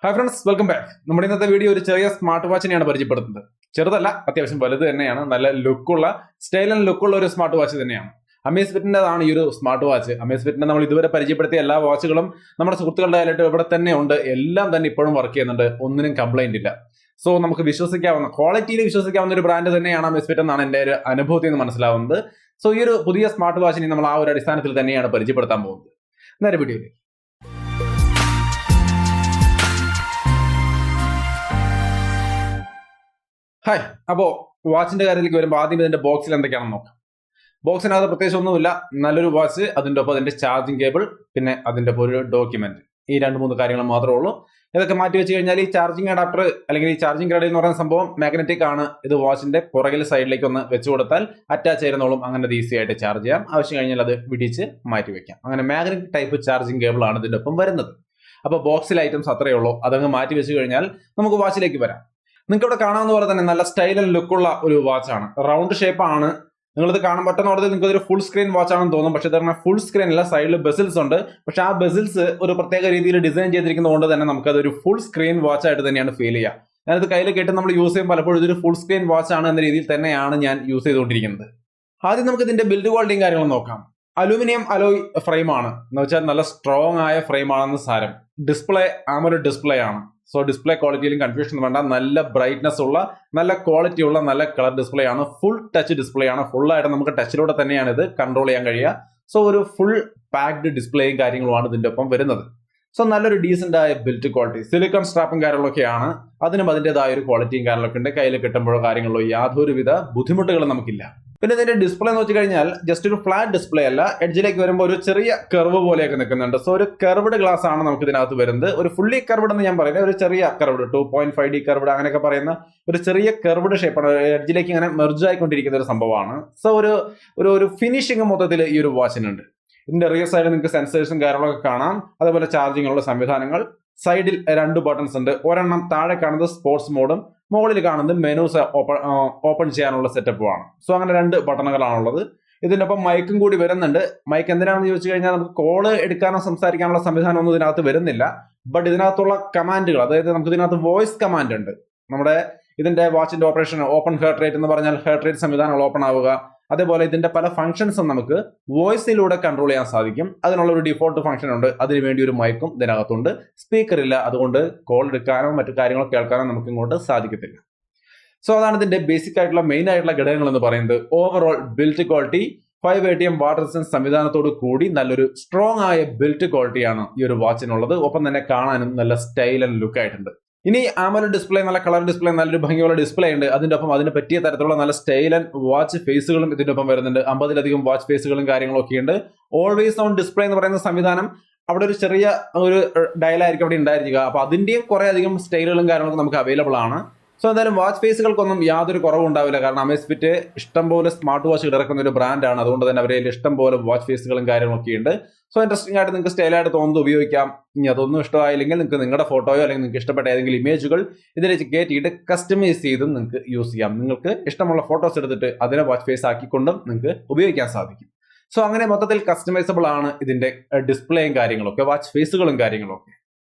Hi friends, welcome back. നമ്മുടെ ഇന്നത്തെ video ഒരു ചെറിയ സ്മാർട്ട് വാച്ചിനെയാണ് പരിചയപ്പെടുത്തുന്നത്. ചെറുതല്ല, അത്യാവശ്യം വലുത് തന്നെയാണ്. നല്ല ലുക്കുള്ള, സ്റ്റൈൽ ആൻഡ് ലുക്കുള്ള ഒരു സ്മാർട്ട് വാച്ച് തന്നെയാണ്. അമേസ്ഫിറ്റിൻ്റെതാണ് ഈ ഒരു സ്മാർട്ട് വാച്ച്. അമേസ്ഫിറ്റിന്റെ നമ്മൾ ഇതുവരെ പരിചയപ്പെടുത്തിയ എല്ലാ വാച്ചുകളും നമ്മുടെ സുഹൃത്തുക്കളുടെ ആയിട്ട് ഇവിടെ തന്നെ ഉണ്ട്. എല്ലാം തന്നെ ഇപ്പോഴും വർക്ക് ചെയ്യുന്നുണ്ട്. ഒന്നിനും കംപ്ലൈന്റ് ഇല്ല. സോ നമുക്ക് വിശ്വസിക്കാവുന്ന, ക്വാളിറ്റിയിൽ വിശ്വസിക്കാവുന്ന ഒരു ബ്രാൻഡ് തന്നെയാണ് അമേസ്ഫിറ്റ് എന്നാണ് എൻ്റെ ഒരു അനുഭവത്തിൽ നിന്ന് മനസ്സിലാവുന്നത്. സോ ഈ ഒരു പുതിയ സ്മാർട്ട് വാച്ചിനെ നമ്മൾ ആ ഒരു അടിസ്ഥാനത്തിൽ തന്നെയാണ് പരിചയപ്പെടുത്താൻ പോകുന്നത്. നേരെ വീഡിയോയിൽ ഹായ്. അപ്പോൾ വാച്ചിന്റെ കാര്യത്തിലേക്ക് വരുമ്പോൾ ആദ്യം ഇതിന്റെ ബോക്സിൽ എന്തൊക്കെയാണെന്ന് നോക്കാം. ബോക്സിനകത്ത് പ്രത്യേകിച്ച് ഒന്നുമില്ല. നല്ലൊരു വാച്ച്, അതിൻ്റെ ഒപ്പം അതിന്റെ ചാർജിങ് കേബിൾ, പിന്നെ അതിന്റെ ഒപ്പം ഒരു ഡോക്യുമെന്റ്. ഈ 2-3 കാര്യങ്ങൾ മാത്രമേ ഉള്ളൂ. ഇതൊക്കെ മാറ്റി വെച്ച് കഴിഞ്ഞാൽ ഈ ചാർജിങ് അഡാപ്റ്റർ അല്ലെങ്കിൽ ഈ ചാർജിങ് ക്രെഡിൽ എന്ന് പറയുന്ന സംഭവം മാഗ്നറ്റിക് ആണ്. ഇത് വാച്ചിന്റെ പുറകിൽ സൈഡിലേക്ക് ഒന്ന് വെച്ച് കൊടുത്താൽ അറ്റാച്ച് ചെയ്യുന്നോളും. അങ്ങനെ അത് ഈസി ആയിട്ട് ചാർജ് ചെയ്യാം. ആവശ്യം കഴിഞ്ഞാൽ അത് വിടിച്ച് മാറ്റി വെക്കാം. അങ്ങനെ മാഗ്നറ്റിക് ടൈപ്പ് ചാർജിങ് കേബിൾ ആണ് ഇതിന്റെ ഒപ്പം വരുന്നത്. അപ്പോൾ ബോക്സിൽ ഐറ്റംസ് അത്രയേ ഉള്ളൂ. അതങ്ങ് മാറ്റി വെച്ച് കഴിഞ്ഞാൽ നമുക്ക് വാച്ചിലേക്ക് വരാം. നിങ്ങൾക്ക് ഇവിടെ കാണാവുന്ന പോലെ തന്നെ നല്ല സ്റ്റൈൽ ആൻഡ് ലുക്കുള്ള ഒരു വാച്ചാണ്. റൗണ്ട് ഷേപ്പ് ആണ്. നിങ്ങളിത് കാണാൻ പറ്റുന്ന ഓർഡർ നിങ്ങൾക്ക് ഒരു ഫുൾ സ്ക്രീൻ വാച്ച് ആണെന്ന് തോന്നും. പക്ഷേ ഇത് ഫുൾ സ്ക്രീൻ അല്ല, സൈഡിൽ ബെസിൽസ് ഉണ്ട്. പക്ഷെ ആ ബെസിൽസ് ഒരു പ്രത്യേക രീതിയിൽ ഡിസൈൻ ചെയ്തിരിക്കുന്നത് കൊണ്ട് തന്നെ നമുക്കത് ഒരു ഫുൾ സ്ക്രീൻ വാച്ച് ആയിട്ട് തന്നെയാണ് ഫീൽ ചെയ്യുക. ഞാനിത് കയ്യിൽ കേട്ട് നമ്മൾ യൂസ് ചെയ്യുമ്പോൾ പലപ്പോഴും ഇതൊരു ഫുൾ സ്ക്രീൻ വാച്ച് ആണ് എന്ന രീതിയിൽ തന്നെയാണ് ഞാൻ യൂസ് ചെയ്തുകൊണ്ടിരിക്കുന്നത്. ആദ്യം നമുക്ക് ഇതിന്റെ ബിൽഡ് ക്വാളിറ്റിയും കാര്യങ്ങളും നോക്കാം. അലൂമിനിയം അലോയ് ഫ്രെയിം ആണ്. എന്ന് വെച്ചാൽ നല്ല സ്ട്രോങ് ആയ ഫ്രെയിം ആണെന്ന് സാരം. ഡിസ്പ്ലേ ആമോലെഡ് ഡിസ്പ്ലേ ആണ്. സോ ഡിസ്പ്ലേ ക്വാളിറ്റിയിലും കൺഫ്യൂഷൻ വേണ്ട. നല്ല ബ്രൈറ്റ്നസ് ഉള്ള, നല്ല ക്വാളിറ്റി ഉള്ള, നല്ല കളർ ഡിസ്പ്ലേ ആണ്. ഫുൾ ടച്ച് ഡിസ്പ്ലേ ആണ്. ഫുൾ ആയിട്ട് നമുക്ക് ടച്ചിലൂടെ തന്നെയാണ് ഇത് കൺട്രോൾ ചെയ്യാൻ കഴിയുക. സോ ഒരു ഫുൾ പാക്ഡ് ഡിസ്പ്ലേയും കാര്യങ്ങളുമാണ് ഇതിന്റെ ഒപ്പം വരുന്നത്. സോ നല്ലൊരു ഡീസന്റ് ആയ ബിൽറ്റ് ക്വാളിറ്റി. സിലിക്കൺ സ്ട്രാപ്പും കാര്യങ്ങളൊക്കെയാണ്. അതിനും അതിൻ്റെതായ ഒരു ക്വാളിറ്റിയും കാര്യങ്ങളൊക്കെ ഉണ്ട്. കയ്യിൽ കിട്ടുമ്പോഴോ കാര്യങ്ങളോ യാതൊരുവിധ ബുദ്ധിമുട്ടുകളും നമുക്കില്ല. പിന്നെ ഇതിന്റെ ഡിസ്പ്ലേ എന്ന് വെച്ച് കഴിഞ്ഞാൽ ജസ്റ്റ് ഒരു ഫ്ലാറ്റ് ഡിസ്പ്ലേ അല്ല. എഡ്ജിലേക്ക് വരുമ്പോൾ ഒരു ചെറിയ കർവ് പോലെയൊക്കെ നിൽക്കുന്നുണ്ട്. സോ ഒരു കർവ്ഡ് ഗ്ലാസ് ആണ് നമുക്ക് ഇതിനകത്ത് വരുന്നത്. ഒരു ഫുള്ളി കർവ്ഡ് എന്ന് ഞാൻ പറയുന്നത് ഒരു ചെറിയ കർവ്ഡ് 2.5D കർവ്ഡ് അങ്ങനെയൊക്കെ പറയുന്ന ഒരു ചെറിയ കർവ്ഡ് ഷേപ്പാണ്. എഡ്ജിലേക്ക് ഇങ്ങനെ മെർജ് ആയിക്കൊണ്ടിരിക്കുന്ന ഒരു സംഭവമാണ്. സോ ഒരു ഫിനിഷിംഗ് മൊത്തത്തിൽ ഈ ഒരു വാച്ചിനുണ്ട്. ഇതിന്റെ റിയർ സൈഡിൽ നിങ്ങൾക്ക് സെൻസേഴ്സും കാര്യങ്ങളൊക്കെ കാണാം. അതേപോലെ ചാർജിങ്ങുള്ള സംവിധാനങ്ങൾ. സൈഡിൽ 2 ബട്ടൺസ് ഉണ്ട്. ഒരെണ്ണം താഴെ കാണുന്നത് സ്പോർട്സ് മോഡും മുകളിൽ കാണുന്നത് മെനൂസ് ഓപ്പൺ ചെയ്യാനുള്ള സെറ്റപ്പുമാണ്. സോ അങ്ങനെ 2 ബട്ടണുകളാണുള്ളത്. ഇതിൻ്റെ ഒപ്പം മൈക്കും കൂടി വരുന്നുണ്ട്. മൈക്ക് എന്തിനാണെന്ന് ചോദിച്ചു കഴിഞ്ഞാൽ നമുക്ക് കോള് എടുക്കാനോ സംസാരിക്കാനുള്ള സംവിധാനം ഒന്നും ഇതിനകത്ത് വരുന്നില്ല. ബട്ട് ഇതിനകത്തുള്ള കമാൻഡുകൾ, അതായത് നമുക്ക് ഇതിനകത്ത് വോയിസ് കമാൻഡ് ഉണ്ട്. നമ്മുടെ ഇതിന്റെ വാച്ചിന്റെ ഓപ്പറേഷൻ ഓപ്പൺ ഹേർട്ട് റേറ്റ് എന്ന് പറഞ്ഞാൽ ഹേർട്ട് റേറ്റ് സംവിധാനങ്ങൾ ഓപ്പൺ ആവുക. അതേപോലെ ഇതിന്റെ പല ഫംഗ്ഷൻസും നമുക്ക് വോയിസിലൂടെ കൺട്രോൾ ചെയ്യാൻ സാധിക്കും. അതിനുള്ള ഒരു ഡിഫോൾട്ട് ഫംഗ്ഷൻ ഉണ്ട്. അതിനുവേണ്ടി ഒരു മൈക്കും ഇതിനകത്തുണ്ട്. സ്പീക്കർ ഇല്ല, അതുകൊണ്ട് കോൾ എടുക്കാനോ മറ്റു കാര്യങ്ങളോ കേൾക്കാനോ നമുക്ക് ഇങ്ങോട്ട് സാധിക്കത്തില്ല. സോ അതാണ് ഇതിന്റെ ബേസിക് ആയിട്ടുള്ള മെയിൻ ആയിട്ടുള്ള ഘടകങ്ങൾ എന്ന് പറയുന്നത്. Overall build quality 5 ATM water resistance സംവിധാനത്തോട് കൂടി നല്ലൊരു സ്ട്രോങ് ആയ ബിൽറ്റ് ക്വാളിറ്റിയാണ് ഈ ഒരു വാച്ചിനുള്ളത്. ഒപ്പം തന്നെ കാണാനും നല്ല സ്റ്റൈൽ ആൻഡ് ലുക്ക് ആയിട്ടുണ്ട്. ഇനി ആമോലെഡ് ഡിസ്പ്ലേ, നല്ല കളർ ഡിസ്പ്ലേ, നല്ലൊരു ഭംഗിയുള്ള ഡിസ്പ്ലേ ഉണ്ട്. അതിന്റെ ഒപ്പം അതിന് പറ്റിയ തരത്തിലുള്ള നല്ല സ്റ്റൈൽ ആൻഡ് വാച്ച് ഫേസുകളും ഇതിന്റെ ഒപ്പം വരുന്നുണ്ട്. 50-ലധികം വാച്ച് ഫേസുകളും കാര്യങ്ങളൊക്കെ ഉണ്ട്. ഓൾവേസ് ഓൺ ഡിസ്പ്ലേ എന്ന് പറയുന്ന സംവിധാനം, അവിടെ ഒരു ചെറിയ ഒരു ഡയലായിരിക്കും അവിടെ ഉണ്ടായിരിക്കുക. അപ്പൊ അതിന്റെയും കുറെ അധികം സ്റ്റൈലുകളും കാര്യങ്ങളൊക്കെ നമുക്ക് അവൈലബിൾ ആണ്. സോ എന്തായാലും വാച്ച് ഫേസുകൾക്കൊന്നും യാതൊരു കുറവും ഉണ്ടാവില്ല. കാരണം അമേസ്ഫിറ്റ് ഇഷ്ടംപോലെ സ്മാർട്ട് വാച്ചുകൾ ഇറക്കുന്ന ഒരു ബ്രാൻഡാണ്. അതുകൊണ്ട് തന്നെ അവരെ ഇഷ്ടംപോലെ വാച്ച് ഫേസുകളും കാര്യങ്ങളൊക്കെ ഉണ്ട്. സോ ഇൻട്രസ്റ്റിംഗ് ആയിട്ട് നിങ്ങൾക്ക് സ്റ്റൈലായിട്ട് തോന്നുന്നത് ഉപയോഗിക്കാം. ഇനി അതൊന്നും ഇഷ്ടമായില്ലെങ്കിൽ നിങ്ങൾക്ക് നിങ്ങളുടെ ഫോട്ടോയോ അല്ലെങ്കിൽ നിങ്ങൾക്ക് ഇഷ്ടപ്പെട്ട ഏതെങ്കിലും ഇമേജുകൾ ഇതിലേക്ക് കയറ്റിയിട്ട് കസ്റ്റമൈസ് ചെയ്തും നിങ്ങൾക്ക് യൂസ് ചെയ്യാം. നിങ്ങൾക്ക് ഇഷ്ടമുള്ള ഫോട്ടോസ് എടുത്തിട്ട് അതിനെ വാച്ച് ഫേസ് ആക്കിക്കൊണ്ടും നിങ്ങൾക്ക് ഉപയോഗിക്കാൻ സാധിക്കും. സോ അങ്ങനെ മൊത്തത്തിൽ കസ്റ്റമൈസബിൾ ആണ് ഇതിന്റെ ഡിസ്പ്ലേയും കാര്യങ്ങളൊക്കെ, വാച്ച് ഫേസുകളും കാര്യങ്ങളൊക്കെ.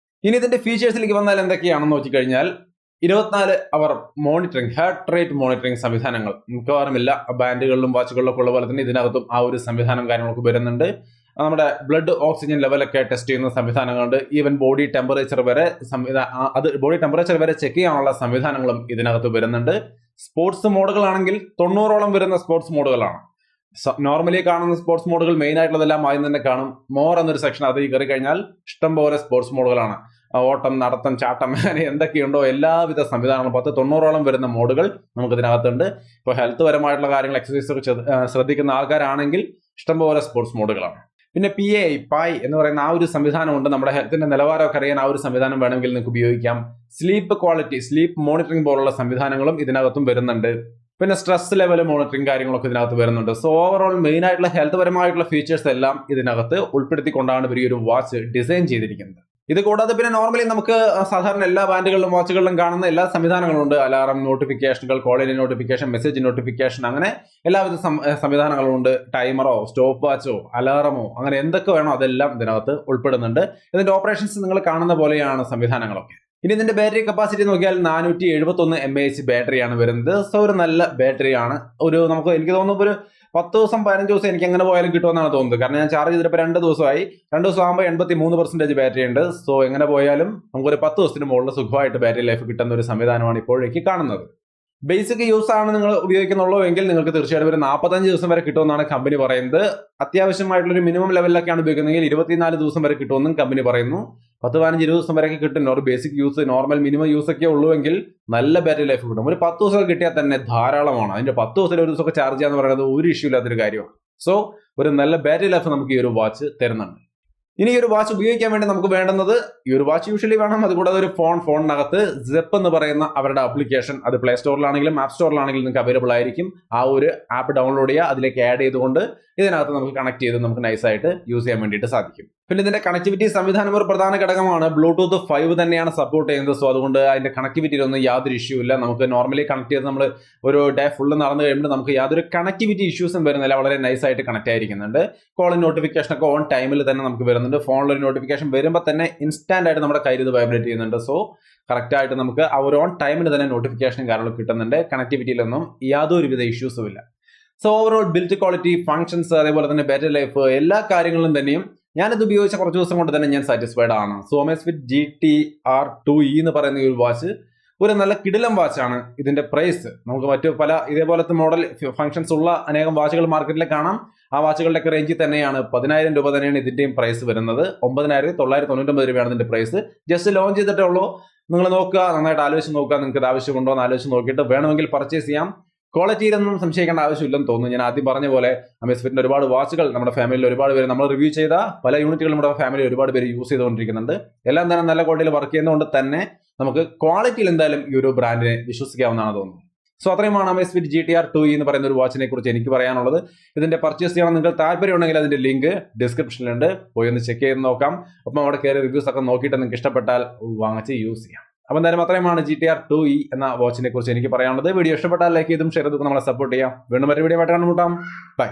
ഇനി ഇതിന്റെ ഫീച്ചേഴ്സിലേക്ക് വന്നാൽ എന്തൊക്കെയാണെന്ന് നോക്കിക്കഴിഞ്ഞാൽ 24 അവർ മോണിറ്ററിംഗ്, ഹാർട്ട് റേറ്റ് മോണിറ്ററിംഗ് സംവിധാനങ്ങൾ മിക്കവാറും എല്ലാ ബാൻഡുകളിലും വാച്ചുകളിലൊക്കെ ഉള്ള പോലെ തന്നെ ഇതിനകത്തും ആ ഒരു സംവിധാനം കാര്യങ്ങളൊക്കെ വരുന്നുണ്ട്. നമ്മുടെ ബ്ലഡ് ഓക്സിജൻ ലെവലൊക്കെ ടെസ്റ്റ് ചെയ്യുന്ന സംവിധാനങ്ങളുണ്ട്. ഈവൻ ബോഡി ടെമ്പറേച്ചർ വരെ ബോഡി ടെമ്പറേച്ചർ വരെ ചെക്ക് ചെയ്യാനുള്ള സംവിധാനങ്ങളും ഇതിനകത്ത് വരുന്നുണ്ട്. സ്പോർട്സ് മോഡുകളാണെങ്കിൽ 90ഓളം വരുന്ന സ്പോർട്സ് മോഡുകളാണ്. നോർമലി കാണുന്ന സ്പോർട്സ് മോഡുകൾ മെയിൻ ആയിട്ടുള്ളതെല്ലാം ആദ്യം തന്നെ കാണും. മോർ എന്നൊരു സെക്ഷൻ അത് കയറി കഴിഞ്ഞാൽ ഇഷ്ടംപോലെ സ്പോർട്സ് മോഡുകളാണ്. ഓട്ടം, നടത്തം, ചാട്ടം, അങ്ങനെ എന്തൊക്കെയുണ്ടോ എല്ലാവിധ സംവിധാനങ്ങളും 90ഓളം വരുന്ന മോഡുകൾ നമുക്ക് ഇതിനകത്തുണ്ട്. ഇപ്പോൾ ഹെൽത്ത് പരമായിട്ടുള്ള കാര്യങ്ങൾ, എക്സസൈസ് ഒക്കെ ശ്രദ്ധിക്കുന്ന ആൾക്കാരാണെങ്കിൽ ഇഷ്ടംപോലെ സ്പോർട്സ് മോഡുകളാണ്. പിന്നെ PAI എന്ന് പറയുന്ന ആ ഒരു സംവിധാനമുണ്ട്. നമ്മുടെ ഹെൽത്തിന്റെ നിലവാരമൊക്കെ അറിയാൻ ആ ഒരു സംവിധാനം വേണമെങ്കിൽ നിങ്ങൾക്ക് ഉപയോഗിക്കാം. സ്ലീപ്പ് ക്വാളിറ്റി, സ്ലീപ്പ് മോണിറ്ററിംഗ് പോലുള്ള സംവിധാനങ്ങളും ഇതിനകത്തും വരുന്നുണ്ട്. പിന്നെ സ്ട്രെസ് ലെവൽ മോണിറ്ററിംഗ് കാര്യങ്ങളൊക്കെ ഇതിനകത്ത് വരുന്നുണ്ട്. സോ ഓവറോൾ മെയിൻ ആയിട്ടുള്ള ഹെൽത്ത് പരമായിട്ടുള്ള ഫീച്ചേഴ്സ് എല്ലാം ഇതിനകത്ത് ഉൾപ്പെടുത്തിക്കൊണ്ടാണ് ഇവർ ഈ ഒരു വാച്ച് ഡിസൈൻ ചെയ്തിരിക്കുന്നത്. ഇത് കൂടാതെ പിന്നെ നോർമലി നമുക്ക് സാധാരണ എല്ലാ ബാൻഡുകളിലും വാച്ചുകളിലും കാണുന്ന എല്ലാ സംവിധാനങ്ങളും ഉണ്ട്. അലാറം നോട്ടിഫിക്കേഷനുകൾ, കോളിംഗ് നോട്ടിഫിക്കേഷൻ, മെസ്സേജ് നോട്ടിഫിക്കേഷൻ, അങ്ങനെ എല്ലാവിധ സംവിധാനങ്ങളും ഉണ്ട്. ടൈമറോ സ്റ്റോപ്പ് വാച്ചോ അലാറമോ അങ്ങനെ എന്തൊക്കെ വേണോ അതെല്ലാം ഇതിനകത്ത് ഉൾപ്പെടുന്നുണ്ട്. ഇതിന്റെ ഓപ്പറേഷൻസ് നിങ്ങൾ കാണുന്ന പോലെയാണ് സംവിധാനങ്ങളൊക്കെ. ഇനി ഇതിന്റെ ബാറ്ററി കപ്പാസിറ്റി നോക്കിയാൽ 471 mAh ബാറ്ററിയാണ് വരുന്നത്. സോ ഒരു നല്ല ബാറ്ററിയാണ്. നമുക്ക് എനിക്ക് തോന്നുന്നു ഒരു 10 ദിവസം 15 ദിവസം എനിക്ക് എങ്ങനെ പോയാലും കിട്ടുമെന്നാണ് തോന്നുന്നത്. കാരണം ഞാൻ ചാർജ് ചെയ്തിട്ട് 2 ദിവസമായി. 2 ദിവസം ആകുമ്പോൾ 83% ബാറ്ററി ഉണ്ട്. സോ എങ്ങനെ പോയാലും നമുക്കൊരു 10 ദിവസത്തിന് മുകളിൽ സുഖമായിട്ട് ബാറ്ററി ലൈഫ് കിട്ടുന്ന ഒരു സംവിധാനമാണ് ഇപ്പോഴേക്ക് കാണുന്നത്. ബേസിക് യൂസ് ആണ് നിങ്ങൾ ഉപയോഗിക്കുന്നുള്ളൂ എങ്കിൽ നിങ്ങൾക്ക് തീർച്ചയായിട്ടും ഒരു 45 ദിവസം വരെ കിട്ടുമെന്നാണ് കമ്പനി പറയുന്നത്. അത്യാവശ്യമായിട്ടുള്ള ഒരു മിനിമം ലെവലിലൊക്കെയാണ് ഉപയോഗിക്കുന്നതെങ്കിൽ 24 ദിവസം വരെ കിട്ടുമെന്നും കമ്പനി പറയുന്നു. 10-15-20 ദിവസം വരെയൊക്കെ കിട്ടും. ഒരു basic use normal minimum use ഒക്കെ ഉള്ളുവെങ്കിൽ നല്ല ബാറ്ററി ലൈഫ് കിട്ടും. ഒരു 10 ദിവസം കിട്ടിയാൽ തന്നെ ധാരാളമാണ്. അതിന്റെ 10 ദിവസം ഒരു ദിവസമൊക്കെ ചാർജ് ചെയ്യാന്ന് പറയുന്നത് ഒരു ഇഷ്യൂ ഇല്ലാത്തൊരു കാര്യമാണ്. സോ ഒരു നല്ല ബാറ്ററി ലൈഫ് നമുക്ക് ഈ ഒരു വാച്ച് തരുന്നുണ്ട്. ഇനി ഈ ഒരു വാച്ച് ഉപയോഗിക്കാൻ വേണ്ടി നമുക്ക് വേണ്ടുന്നത് ഈ ഒരു വാച്ച് യൂഷ്വലി വേണം. അതുകൂടാതെ ഒരു ഫോണിനകത്ത് സെപ്പ് എന്ന് പറയുന്ന അവരുടെ ആപ്ലിക്കേഷൻ, അത് പ്ലേ സ്റ്റോറിലാണെങ്കിലും ആപ്പ് സ്റ്റോറിലാണെങ്കിലും നിങ്ങൾക്ക് അവൈലബിൾ ആയിരിക്കും. ആ ഒരു ആപ്പ് ഡൗൺലോഡ് ചെയ്യുക, അതിലേക്ക് ആഡ് ചെയ്തുകൊണ്ട് ഇതിനകത്ത് നമുക്ക് കണക്ട് ചെയ്ത് നമുക്ക് നൈസായിട്ട് യൂസ് ചെയ്യാൻ വേണ്ടിയിട്ട് സാധിക്കും. പിന്നെ ഇതിന്റെ കണക്ടിവിറ്റി സംവിധാനം ഒരു പ്രധാന ഘടകമാണ്. ബ്ലൂടൂത്ത് 5 തന്നെയാണ് സപ്പോർട്ട് ചെയ്യുന്നത്. സോ അതുകൊണ്ട് അതിന്റെ കണക്ടിവിറ്റിയിലൊന്നും യാതൊരു ഇഷ്യൂ ഇല്ല. നമുക്ക് നോർമലി കണക്ട് ചെയ്ത് നമ്മൾ ഒരു ഡേ ഫുള്ള് നടന്നു കഴിയുമ്പോൾ നമുക്ക് യാതൊരു കണക്ടിവിറ്റി ഇഷ്യൂസും വരുന്നില്ല. വളരെ നൈസായിട്ട് കണക്ട് ആയിരിക്കുന്നുണ്ട്. കോളിംഗ് നോട്ടിഫിക്കേഷൻ ഒക്കെ ഓൺ ടൈമിൽ തന്നെ നമുക്ക് വരുന്നുണ്ട്. ഫോണിലൊരു നോട്ടിഫിക്കേഷൻ വരുമ്പോൾ തന്നെ ഇൻസ്റ്റാന്റ് ആയിട്ട് നമ്മുടെ കയ്യിൽ ഇത് വൈബ്രേറ്റ് ചെയ്യുന്നുണ്ട്. സോ കറക്റ്റ് ആയിട്ട് നമുക്ക് ആ ഒരു ഓൺ ടൈമിൽ തന്നെ നോട്ടിഫിക്കേഷനും കാര്യങ്ങളും കിട്ടുന്നുണ്ട്. കണക്ടിവിറ്റിയിലൊന്നും യാതൊരുവിധ ഇഷ്യൂസും ഇല്ല. So overall build quality, functions, അതേപോലെ തന്നെ ബാറ്ററി ലൈഫ്, എല്ലാ കാര്യങ്ങളും തന്നെയും ഞാനിത് ഉപയോഗിച്ച കുറച്ച് ദിവസം കൊണ്ട് തന്നെ ഞാൻ സാറ്റിസ്ഫൈഡ് ആണ്. സോ Amazfit GTR 2E എന്ന് പറയുന്ന ഈ ഒരു വാച്ച് ഒരു നല്ല കിടിലം വാച്ചാണ്. ഇതിന്റെ പ്രൈസ് നമുക്ക് മറ്റു പല ഇതേപോലത്തെ മോഡൽ ഫങ്ഷൻസ് ഉള്ള അനേകം വാച്ചുകൾ മാർക്കറ്റിൽ കാണാം. ആ വാച്ചുകളുടെയൊക്കെ റേഞ്ചിൽ തന്നെയാണ് 10,000 രൂപ തന്നെയാണ് ഇതിന്റെയും പ്രൈസ് വരുന്നത്. 9,999 രൂപയാണ് ഇതിന്റെ പ്രൈസ്. ജസ്റ്റ് ലോഞ്ച് ചെയ്തിട്ടേ ഉള്ളൂ. നിങ്ങൾ നോക്കുക, നന്നായിട്ട് ആലോചിച്ച് നോക്കുക, നിങ്ങൾക്ക് ഇത് ആവശ്യമുണ്ടോ എന്ന് ആലോചിച്ച് നോക്കിയിട്ട് വേണമെങ്കിൽ പർച്ചേസ് ചെയ്യാം. ക്വാളിറ്റിയിലൊന്നും സംശയിക്കേണ്ട ആവശ്യമില്ലെന്ന് തോന്നുന്നു. ഞാൻ ആദ്യം പറഞ്ഞ പോലെ Amazfitന്റെ ഒരുപാട് വാച്ചുകൾ നമ്മുടെ ഫാമിലിയിൽ ഒരുപാട് പേര് നമ്മൾ റിവ്യൂ ചെയ്ത പല യൂണിറ്റുകളും നമ്മുടെ ഫാമിലി ഒരുപാട് പേര് യൂസ് ചെയ്തുകൊണ്ടിരിക്കുന്നുണ്ട്. എല്ലാം തന്നെ നല്ല ക്വാളിറ്റിയിൽ വർക്ക് ചെയ്യുന്നതുകൊണ്ട് തന്നെ നമുക്ക് ക്വാളിറ്റിയിൽ എന്തായാലും ഈ ഒരു ബ്രാൻഡിനെ വിശ്വസിക്കാവുന്നതാണ് തോന്നുന്നു. സോ അത്രയുമാണ് Amazfit GTR 2E എന്ന് പറയുന്ന ഒരു വാച്ചിനെ കുറിച്ച് എനിക്ക് പറയാനുള്ളത്. ഇതിന്റെ പർച്ചേസ് ചെയ്യണം നിങ്ങൾ താല്പര്യമുണ്ടെങ്കിൽ അതിന്റെ ലിങ്ക് ഡിസ്ക്രിപ്ഷനിലുണ്ട്. പോയി ഒന്ന് ചെക്ക് ചെയ്ത് നോക്കാം. ഒപ്പം അവിടെ കയറി റിവ്യൂസ് ഒക്കെ നോക്കിയിട്ട് നിങ്ങൾക്ക് ഇഷ്ടപ്പെട്ടാൽ വാങ്ങിച്ച് യൂസ് ചെയ്യാം. അപ്പോൾ എന്തായാലും അത്രയുമാണ് GTR 2E എന്ന വാച്ചിനെ കുറിച്ച് എനിക്ക് പറയാനുള്ളത്. വീഡിയോ ഇഷ്ടപ്പെട്ടാൽ ലൈക്ക് ചെയ്തും ഷെയർ ചെയ്തും നമ്മളെ സപ്പോർട്ട് ചെയ്യാം. വീണ്ടും മറ്റൊരു വീഡിയോ ആയിട്ട് കണ്ടുമുട്ടാം. ബൈ.